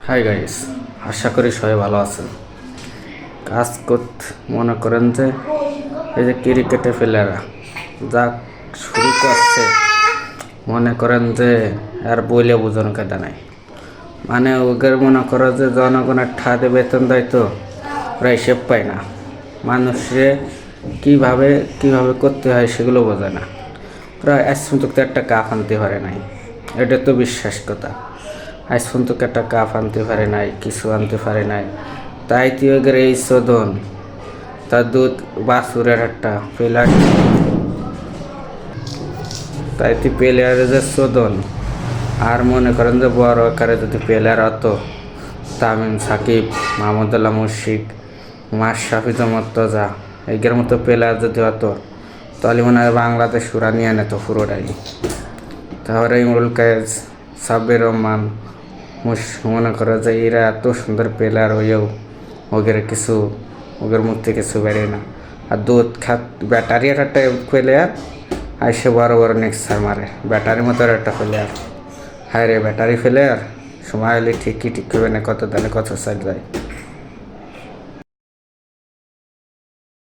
Hi guys, আশা করি সবাই ভালো আছেন। কাজ করতে মনে করেন যে এই যে ক্রিকেটে প্লেয়াররা যা শুরু করছে, মনে করেন যে আর বইলে বোঝানো কেদা নাই। মানে ওদের মনে করো যে জনগণের ঠাদে বেতন দেয়, তো ওরা হিসেব পায় না। মানুষে কিভাবে কিভাবে করতে হয় সেগুলো বোঝে না। ওরা আজ পর্যন্ত একটা কাপ আনতে পারে নাই, এটা তো বিশ্বাস কথা। আজ পর্যন্ত একটা কাপ আনতে পারে নাই, কিছু আনতে পারে নাই। তাই তুই এই শোধন তার দুধ বাছুরের একটা প্লেয়ার, তাই তুই প্লেয়ারের যে শোধন। আর মনে করেন যে বড় আকারে যদি প্লেয়ার হতো, তামিম, সাকিব, মাহমুদুল্লাহ, মুশফিক, মাশরাফি, মর্তজা এগুলোর মতো প্লেয়ার যদি হতো, তাহলে মনে হয় বাংলাদেশ সুরা নিয়ে নিত পুরোটাই। তারপরে ইমরুল কায়েস, সাব্বির রহমান, মনে করে যে এরা এত সুন্দর প্লেয়ার হয়েও ওদের মধ্যে কিছু বেড়ে না। আর দুধ খাত ব্যাটারির একটা প্লেয়ার আইসে বড় বড় নেক্সার মারে, ব্যাটারির মতো একটা প্লেয়ার। হায় রে ব্যাটারি প্লেয়ার, সময় হলে ঠিকই ঠিক করবে না, কত দানে কত সাইড যায়।